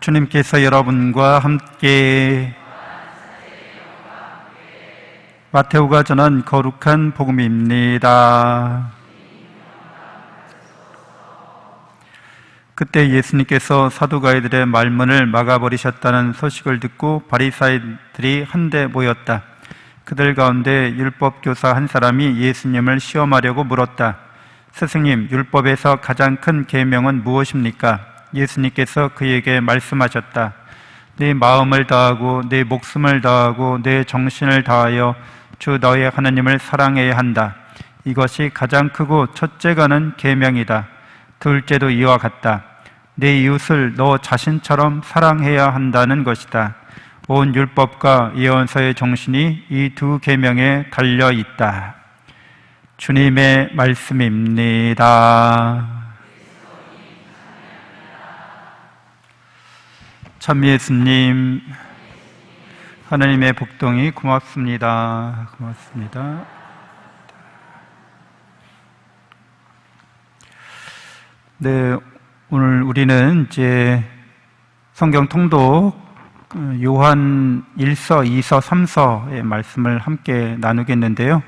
주님께서 여러분과 함께 마테오가 전한 거룩한 복음입니다. 그때 예수님께서 사두가이들의 말문을 막아버리셨다는 소식을 듣고 바리사이들이 한데 모였다. 그들 가운데 율법교사 한 사람이 예수님을 시험하려고 물었다. 스승님, 율법에서 가장 큰 계명은 무엇입니까? 예수님께서 그에게 말씀하셨다. 네 마음을 다하고 네 목숨을 다하고 네 정신을 다하여 주 너의 하나님을 사랑해야 한다. 이것이 가장 크고 첫째가는 계명이다. 둘째도 이와 같다. 내 이웃을 너 자신처럼 사랑해야 한다는 것이다. 온 율법과 예언서의 정신이 이 두 계명에 달려 있다. 주님의 말씀입니다. 참 예수님, 하나님의 복동이 고맙습니다. 고맙습니다. 네, 오늘 우리는 이제 성경 통독 요한 1서, 2서, 3서의 말씀을 함께 나누겠는데요.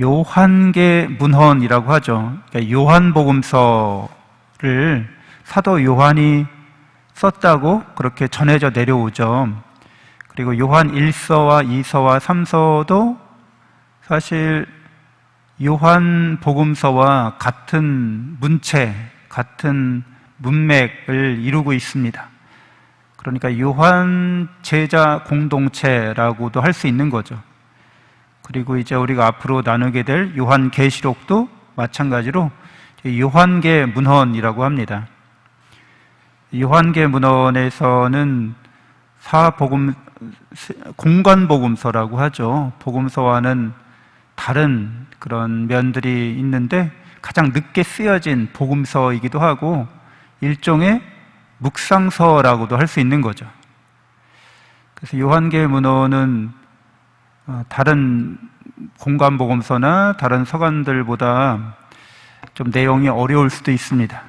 요한계 문헌이라고 하죠. 그러니까 요한복음서를 사도 요한이 썼다고 그렇게 전해져 내려오죠. 그리고 요한 1서와 2서와 3서도 사실 요한복음서와 같은 문체, 같은 문맥을 이루고 있습니다. 그러니까 요한 제자 공동체라고도 할 수 있는 거죠. 그리고 이제 우리가 앞으로 나누게 될 요한계시록도 마찬가지로 요한계 문헌이라고 합니다. 요한계 문헌에서는 공관복음서라고 하죠. 복음서와는 다른 그런 면들이 있는데 가장 늦게 쓰여진 복음서이기도 하고 일종의 묵상서라고도 할 수 있는 거죠. 그래서 요한계 문헌은 다른 공관복음서나 다른 서간들보다 좀 내용이 어려울 수도 있습니다.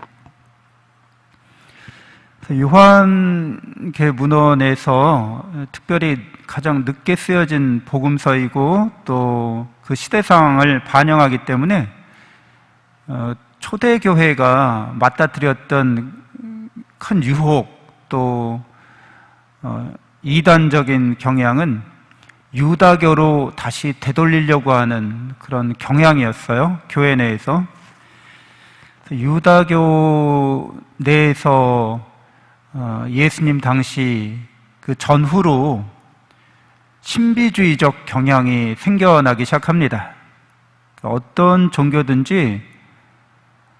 요한계 문헌에서 특별히 가장 늦게 쓰여진 복음서이고 또 그 시대상을 반영하기 때문에 초대교회가 맞닥뜨렸던 큰 유혹 또 이단적인 경향은 유다교로 다시 되돌리려고 하는 그런 경향이었어요. 교회 내에서. 유다교 내에서 예수님 당시 그 전후로 신비주의적 경향이 생겨나기 시작합니다. 어떤 종교든지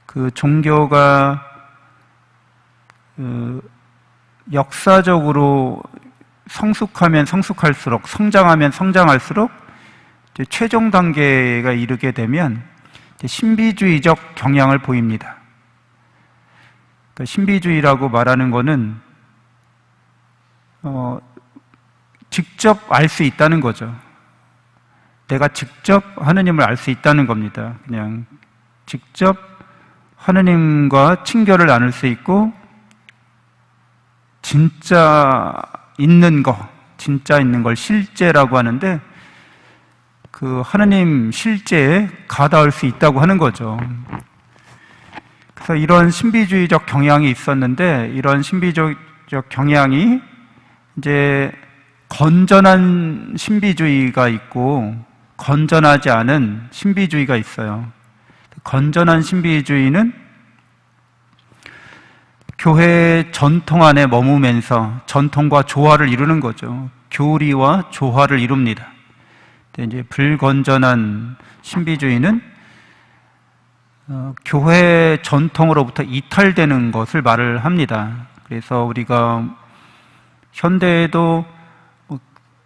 그 종교가 역사적으로 성숙하면 성숙할수록, 성장하면 성장할수록 최종 단계가 이르게 되면 신비주의적 경향을 보입니다. 그러니까 신비주의라고 말하는 것은 직접 알 수 있다는 거죠. 내가 직접 하느님을 알 수 있다는 겁니다. 그냥 직접 하느님과 친교를 나눌 수 있고 진짜 있는 걸 실제라고 하는데 그 하느님 실제에 가닿을 수 있다고 하는 거죠. 그래서 이런 신비주의적 경향이 있었는데 이런 신비주의적 경향이 이제 건전한 신비주의가 있고 건전하지 않은 신비주의가 있어요. 건전한 신비주의는 교회의 전통 안에 머무면서 전통과 조화를 이루는 거죠. 교리와 조화를 이룹니다. 근데 이제 불건전한 신비주의는 교회 전통으로부터 이탈되는 것을 말을 합니다. 그래서 우리가 현대에도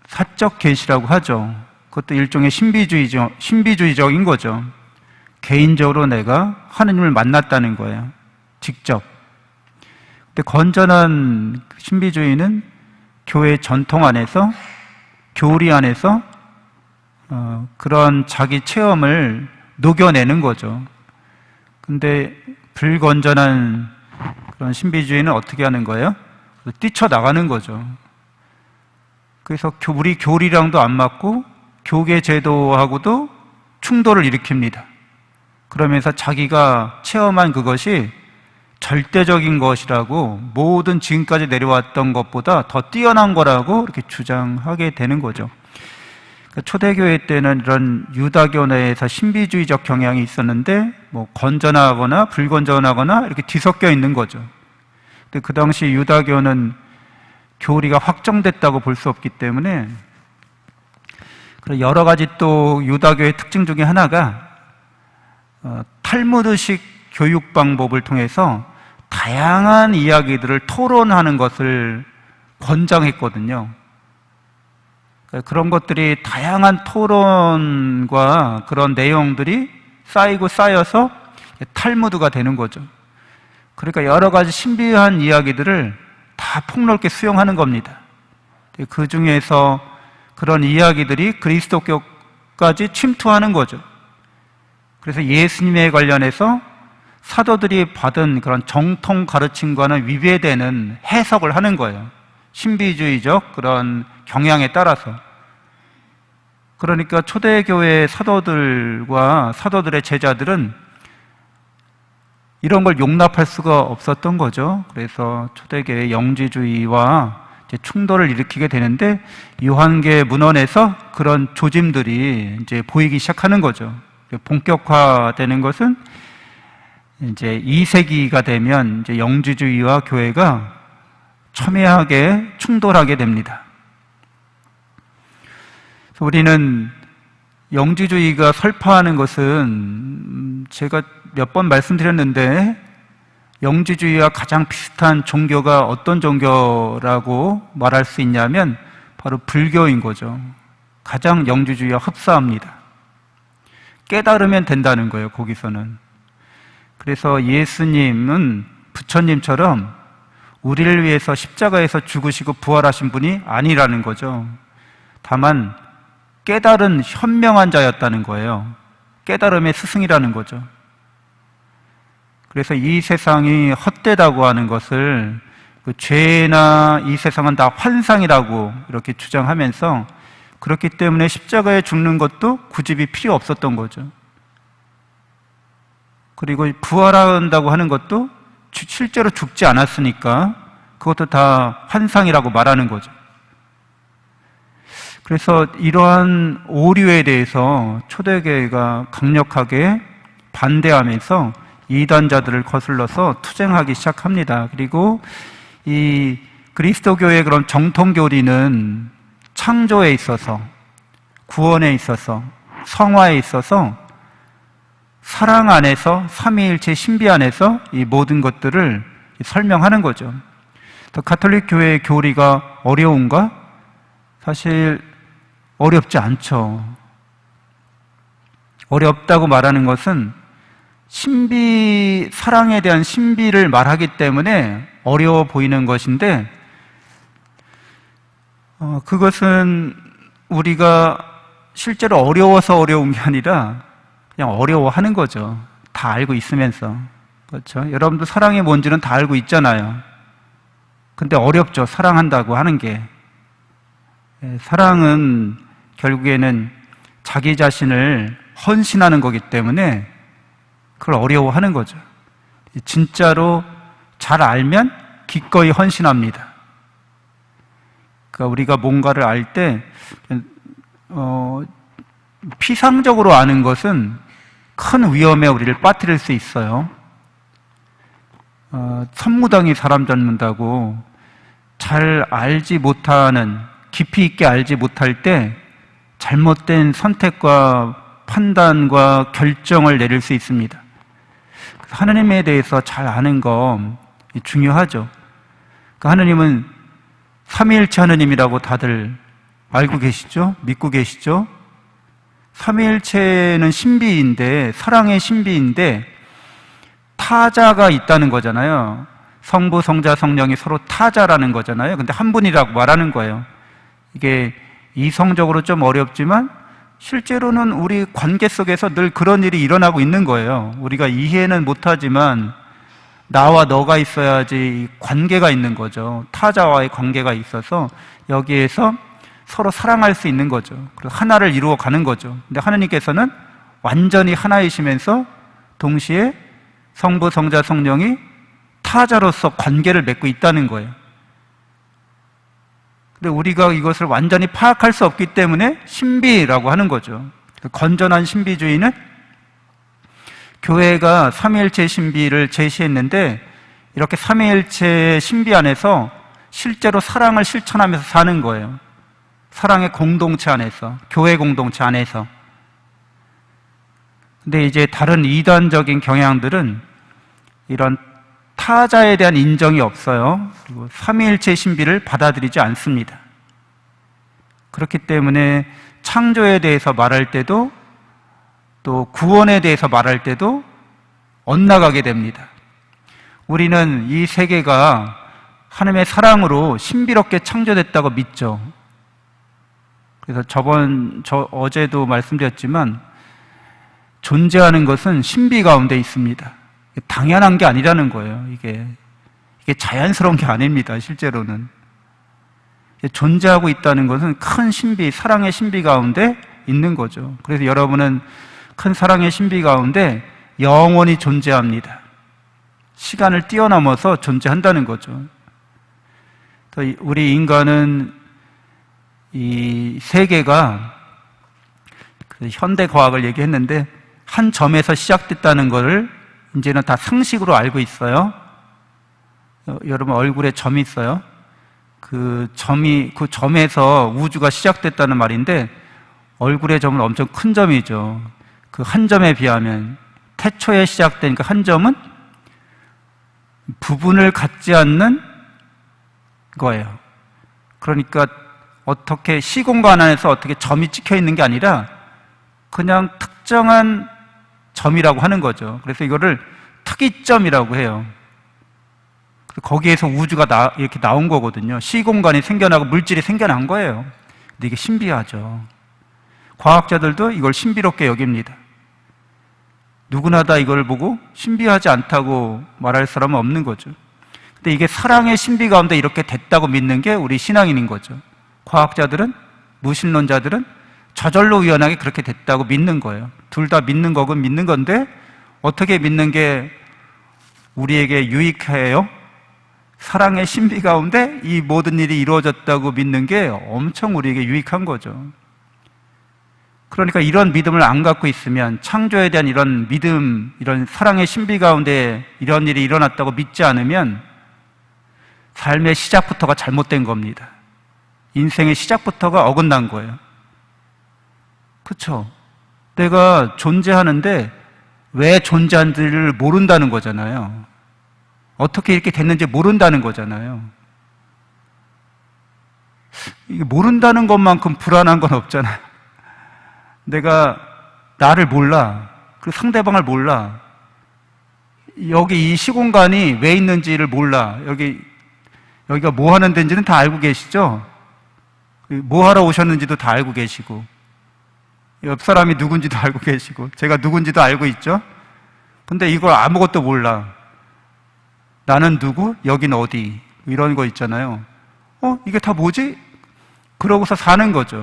사적 계시라고 하죠. 그것도 일종의 신비주의적인 거죠. 개인적으로 내가 하느님을 만났다는 거예요. 직접. 근데 건전한 신비주의는 교회 전통 안에서, 교리 안에서 그런 자기 체험을 녹여내는 거죠. 근데 불건전한 그런 신비주의는 어떻게 하는 거예요? 뛰쳐나가는 거죠. 그래서 우리 교리랑도 안 맞고 교계 제도하고도 충돌을 일으킵니다. 그러면서 자기가 체험한 그것이 절대적인 것이라고, 모든 지금까지 내려왔던 것보다 더 뛰어난 거라고 이렇게 주장하게 되는 거죠. 초대교회 때는 이런 유다교 내에서 신비주의적 경향이 있었는데 건전하거나 불건전하거나 이렇게 뒤섞여 있는 거죠. 근데 그 당시 유다교는 교리가 확정됐다고 볼 수 없기 때문에, 여러 가지 또 유다교의 특징 중에 하나가 탈무드식 교육 방법을 통해서 다양한 이야기들을 토론하는 것을 권장했거든요. 그런 것들이, 다양한 토론과 그런 내용들이 쌓이고 쌓여서 탈무드가 되는 거죠. 그러니까 여러 가지 신비한 이야기들을 다 폭넓게 수용하는 겁니다. 그 중에서 그런 이야기들이 그리스도교까지 침투하는 거죠. 그래서 예수님에 관련해서 사도들이 받은 그런 정통 가르침과는 위배되는 해석을 하는 거예요. 신비주의적 그런 경향에 따라서. 그러니까 초대교회 사도들과 사도들의 제자들은 이런 걸 용납할 수가 없었던 거죠. 그래서 초대교회 영지주의와 이제 충돌을 일으키게 되는데, 요한계 문헌에서 그런 조짐들이 이제 보이기 시작하는 거죠. 본격화되는 것은 이제 2세기가 되면 이제 영지주의와 교회가 첨예하게 충돌하게 됩니다. 그래서 우리는 영지주의가 설파하는 것은, 제가 몇 번 말씀드렸는데, 영지주의와 가장 비슷한 종교가 어떤 종교라고 말할 수 있냐면 바로 불교인 거죠. 가장 영지주의와 흡사합니다. 깨달으면 된다는 거예요, 거기서는. 그래서 예수님은 부처님처럼 우리를 위해서 십자가에서 죽으시고 부활하신 분이 아니라는 거죠. 다만 깨달은 현명한 자였다는 거예요. 깨달음의 스승이라는 거죠. 그래서 이 세상이 헛되다고 하는 것을, 죄나 이 세상은 다 환상이라고 이렇게 주장하면서, 그렇기 때문에 십자가에 죽는 것도 굳이 필요 없었던 거죠. 그리고 부활한다고 하는 것도 실제로 죽지 않았으니까 그것도 다 환상이라고 말하는 거죠. 그래서 이러한 오류에 대해서 초대교회가 강력하게 반대하면서 이단자들을 거슬러서 투쟁하기 시작합니다. 그리고 이 그리스도교의 그런 정통교리는 창조에 있어서, 구원에 있어서, 성화에 있어서, 사랑 안에서, 삼위일체 신비 안에서 이 모든 것들을 설명하는 거죠. 가톨릭 교회의 교리가 어려운가? 사실 어렵지 않죠. 어렵다고 말하는 것은 신비, 사랑에 대한 신비를 말하기 때문에 어려워 보이는 것인데, 그것은 우리가 실제로 어려워서 어려운 게 아니라 그냥 어려워하는 거죠. 다 알고 있으면서. 그렇죠? 여러분도 사랑이 뭔지는 다 알고 있잖아요. 근데 어렵죠, 사랑한다고 하는 게. 사랑은 결국에는 자기 자신을 헌신하는 거기 때문에 그걸 어려워하는 거죠. 진짜로 잘 알면 기꺼이 헌신합니다. 그러니까 우리가 뭔가를 알 때 피상적으로 아는 것은 큰 위험에 우리를 빠뜨릴 수 있어요. 선무당이 사람 잡는다고 잘 알지 못하는, 깊이 있게 알지 못할 때 잘못된 선택과 판단과 결정을 내릴 수 있습니다. 하느님에 대해서 잘 아는 거 중요하죠. 그러니까 하느님은 삼위일체 하느님이라고 다들 알고 계시죠? 믿고 계시죠? 삼위일체는 신비인데, 사랑의 신비인데 타자가 있다는 거잖아요. 성부, 성자, 성령이 서로 타자라는 거잖아요. 근데 한 분이라고 말하는 거예요. 이게 이성적으로 좀 어렵지만 실제로는 우리 관계 속에서 늘 그런 일이 일어나고 있는 거예요. 우리가 이해는 못하지만 나와 너가 있어야지 관계가 있는 거죠. 타자와의 관계가 있어서 여기에서 서로 사랑할 수 있는 거죠. 그래서 하나를 이루어 가는 거죠. 근데 하나님께서는 완전히 하나이시면서 동시에 성부, 성자, 성령이 타자로서 관계를 맺고 있다는 거예요. 근데 우리가 이것을 완전히 파악할 수 없기 때문에 신비라고 하는 거죠. 건전한 신비주의는 교회가 삼위일체 신비를 제시했는데 이렇게 삼위일체의 신비 안에서 실제로 사랑을 실천하면서 사는 거예요. 사랑의 공동체 안에서, 교회 공동체 안에서. 근데 이제 다른 이단적인 경향들은 이런 타자에 대한 인정이 없어요. 그리고 삼위일체 신비를 받아들이지 않습니다. 그렇기 때문에 창조에 대해서 말할 때도 또 구원에 대해서 말할 때도 엇나가게 됩니다. 우리는 이 세계가 하나님의 사랑으로 신비롭게 창조됐다고 믿죠. 그래서 어제도 말씀드렸지만 존재하는 것은 신비 가운데 있습니다. 당연한 게 아니라는 거예요. 이게 자연스러운 게 아닙니다. 실제로는 존재하고 있다는 것은 큰 신비, 사랑의 신비 가운데 있는 거죠. 그래서 여러분은 큰 사랑의 신비 가운데 영원히 존재합니다. 시간을 뛰어넘어서 존재한다는 거죠. 우리 인간은 이 세계가 현대 과학을 얘기했는데 한 점에서 시작됐다는 것을 이제는 다 상식으로 알고 있어요. 여러분 얼굴에 점이 있어요. 그 점에서 우주가 시작됐다는 말인데 얼굴의 점은 엄청 큰 점이죠. 그 한 점에 비하면 태초에 시작된 그 한 점은 부분을 갖지 않는 거예요. 그러니까 어떻게 시공간 안에서 어떻게 점이 찍혀 있는 게 아니라 그냥 특정한 점이라고 하는 거죠. 그래서 이거를 특이점이라고 해요. 거기에서 우주가 이렇게 나온 거거든요. 시공간이 생겨나고 물질이 생겨난 거예요. 근데 이게 신비하죠. 과학자들도 이걸 신비롭게 여깁니다. 누구나 다 이걸 보고 신비하지 않다고 말할 사람은 없는 거죠. 근데 이게 사랑의 신비 가운데 이렇게 됐다고 믿는 게 우리 신앙인인 거죠. 과학자들은, 무신론자들은 저절로 우연하게 그렇게 됐다고 믿는 거예요. 둘 다 믿는 거건 믿는 건데 어떻게 믿는 게 우리에게 유익해요? 사랑의 신비 가운데 이 모든 일이 이루어졌다고 믿는 게 엄청 우리에게 유익한 거죠. 그러니까 이런 믿음을 안 갖고 있으면, 창조에 대한 이런 믿음, 이런 사랑의 신비 가운데 이런 일이 일어났다고 믿지 않으면 삶의 시작부터가 잘못된 겁니다. 인생의 시작부터가 어긋난 거예요. 그렇죠? 내가 존재하는데 왜 존재한지를 모른다는 거잖아요. 어떻게 이렇게 됐는지 모른다는 거잖아요. 이게 모른다는 것만큼 불안한 건 없잖아요. 내가 나를 몰라. 그리고 상대방을 몰라. 여기 이 시공간이 왜 있는지를 몰라. 여기가 뭐 하는 데인지는 다 알고 계시죠? 뭐 하러 오셨는지도 다 알고 계시고, 옆 사람이 누군지도 알고 계시고, 제가 누군지도 알고 있죠? 근데 이걸 아무것도 몰라. 나는 누구? 여긴 어디? 이런 거 있잖아요. 이게 다 뭐지? 그러고서 사는 거죠.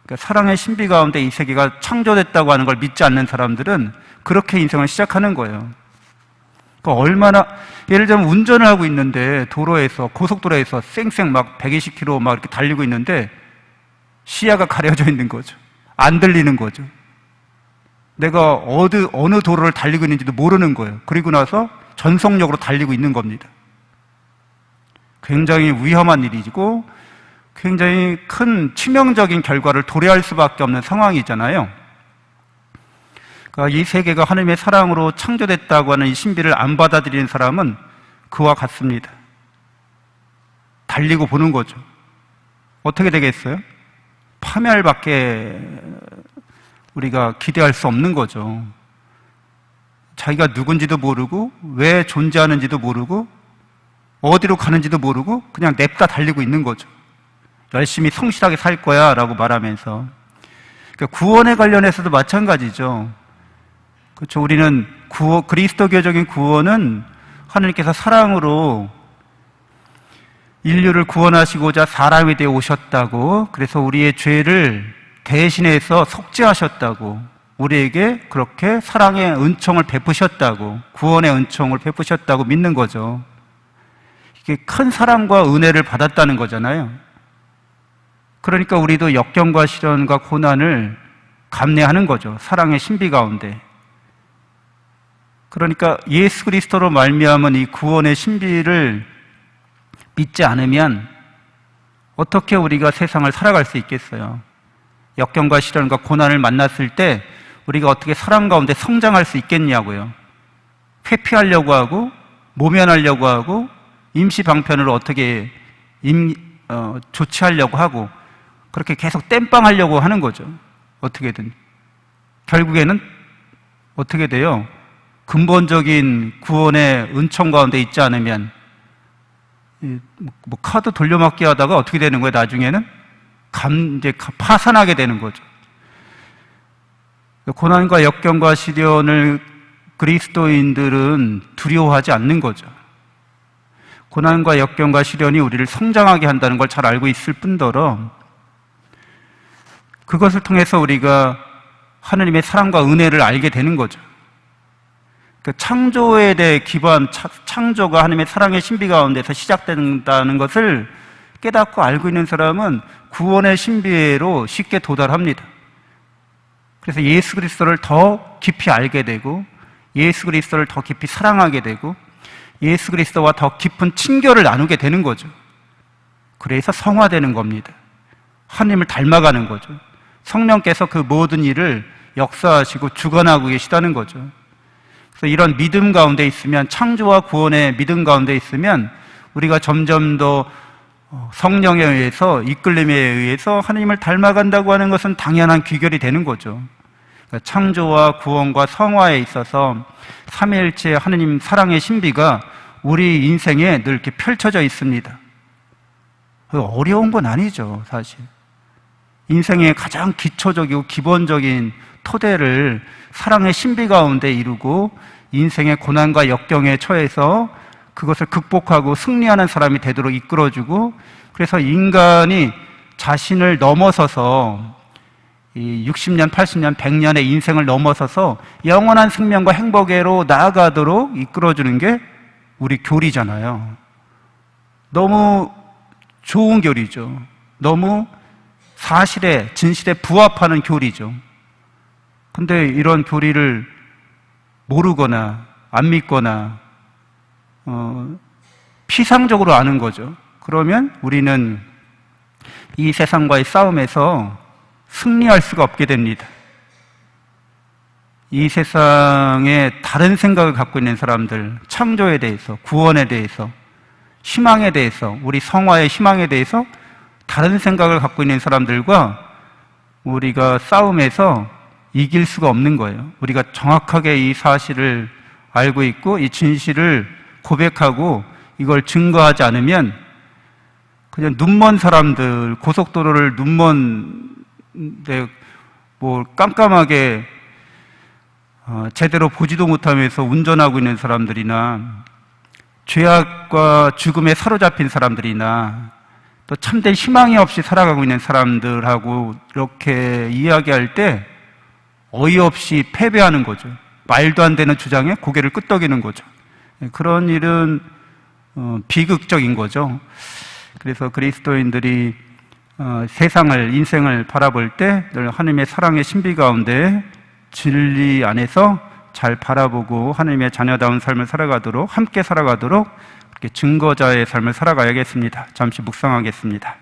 그러니까 사랑의 신비 가운데 이 세계가 창조됐다고 하는 걸 믿지 않는 사람들은 그렇게 인생을 시작하는 거예요. 그러니까 얼마나, 예를 들면 운전을 하고 있는데 도로에서, 고속도로에서 쌩쌩 막 120km 막 이렇게 달리고 있는데 시야가 가려져 있는 거죠. 안 들리는 거죠. 내가 어느 도로를 달리고 있는지도 모르는 거예요. 그리고 나서 전속력으로 달리고 있는 겁니다. 굉장히 위험한 일이고 굉장히 큰 치명적인 결과를 도래할 수밖에 없는 상황이잖아요. 그러니까 이 세계가 하나님의 사랑으로 창조됐다고 하는 이 신비를 안 받아들이는 사람은 그와 같습니다. 달리고 보는 거죠. 어떻게 되겠어요? 파멸밖에 우리가 기대할 수 없는 거죠. 자기가 누군지도 모르고 왜 존재하는지도 모르고 어디로 가는지도 모르고 그냥 냅다 달리고 있는 거죠. 열심히 성실하게 살 거야 라고 말하면서. 그러니까 구원에 관련해서도 마찬가지죠. 그렇죠. 우리는 그리스도교적인 구원은 하느님께서 사랑으로 인류를 구원하시고자 사람이 되어 오셨다고, 그래서 우리의 죄를 대신해서 속죄하셨다고, 우리에게 그렇게 사랑의 은총을 베푸셨다고, 구원의 은총을 베푸셨다고 믿는 거죠. 이게 큰 사랑과 은혜를 받았다는 거잖아요. 그러니까 우리도 역경과 시련과 고난을 감내하는 거죠. 사랑의 신비 가운데. 그러니까 예수 그리스도로 말미암은 이 구원의 신비를 믿지 않으면 어떻게 우리가 세상을 살아갈 수 있겠어요? 역경과 시련과 고난을 만났을 때 우리가 어떻게 사랑 가운데 성장할 수 있겠냐고요. 회피하려고 하고 모면하려고 하고 임시 방편으로 어떻게 조치하려고 하고 그렇게 계속 땜빵하려고 하는 거죠. 어떻게든. 결국에는 어떻게 돼요? 근본적인 구원의 은총 가운데 있지 않으면 카드 돌려막기 하다가 어떻게 되는 거예요? 나중에는 이제 파산하게 되는 거죠. 고난과 역경과 시련을 그리스도인들은 두려워하지 않는 거죠. 고난과 역경과 시련이 우리를 성장하게 한다는 걸 잘 알고 있을 뿐더러 그것을 통해서 우리가 하느님의 사랑과 은혜를 알게 되는 거죠. 그 창조에 대해 창조가 하나님의 사랑의 신비 가운데서 시작된다는 것을 깨닫고 알고 있는 사람은 구원의 신비로 쉽게 도달합니다. 그래서 예수 그리스도를 더 깊이 알게 되고 예수 그리스도를 더 깊이 사랑하게 되고 예수 그리스도와 더 깊은 친교를 나누게 되는 거죠. 그래서 성화되는 겁니다. 하나님을 닮아가는 거죠. 성령께서 그 모든 일을 역사하시고 주관하고 계시다는 거죠. 그래서 이런 믿음 가운데 있으면, 창조와 구원의 믿음 가운데 있으면 우리가 점점 더 성령에 의해서, 이끌림에 의해서 하나님을 닮아간다고 하는 것은 당연한 귀결이 되는 거죠. 그러니까 창조와 구원과 성화에 있어서 삼위일체 하나님 사랑의 신비가 우리 인생에 늘 이렇게 펼쳐져 있습니다. 어려운 건 아니죠, 사실. 인생의 가장 기초적이고 기본적인 토대를 사랑의 신비 가운데 이루고 인생의 고난과 역경에 처해서 그것을 극복하고 승리하는 사람이 되도록 이끌어주고, 그래서 인간이 자신을 넘어서서 이 60년, 80년, 100년의 인생을 넘어서서 영원한 생명과 행복으로 나아가도록 이끌어주는 게 우리 교리잖아요. 너무 좋은 교리죠. 너무 사실에, 진실에 부합하는 교리죠. 근데 이런 교리를 모르거나 안 믿거나 피상적으로 아는 거죠. 그러면 우리는 이 세상과의 싸움에서 승리할 수가 없게 됩니다. 이 세상에 다른 생각을 갖고 있는 사람들, 창조에 대해서, 구원에 대해서, 희망에 대해서, 우리 성화의 희망에 대해서 다른 생각을 갖고 있는 사람들과 우리가 싸움에서 이길 수가 없는 거예요. 우리가 정확하게 이 사실을 알고 있고 이 진실을 고백하고 이걸 증거하지 않으면 그냥 눈먼 사람들, 고속도로를 눈먼데 뭐 깜깜하게 제대로 보지도 못하면서 운전하고 있는 사람들이나 죄악과 죽음에 사로잡힌 사람들이나 또 참된 희망이 없이 살아가고 있는 사람들하고 이렇게 이야기할 때 어이없이 패배하는 거죠. 말도 안 되는 주장에 고개를 끄덕이는 거죠. 그런 일은 비극적인 거죠. 그래서 그리스도인들이 세상을, 인생을 바라볼 때 늘 하나님의 사랑의 신비 가운데 진리 안에서 잘 바라보고 하나님의 자녀다운 삶을 살아가도록, 함께 살아가도록 이렇게 증거자의 삶을 살아가야겠습니다. 잠시 묵상하겠습니다.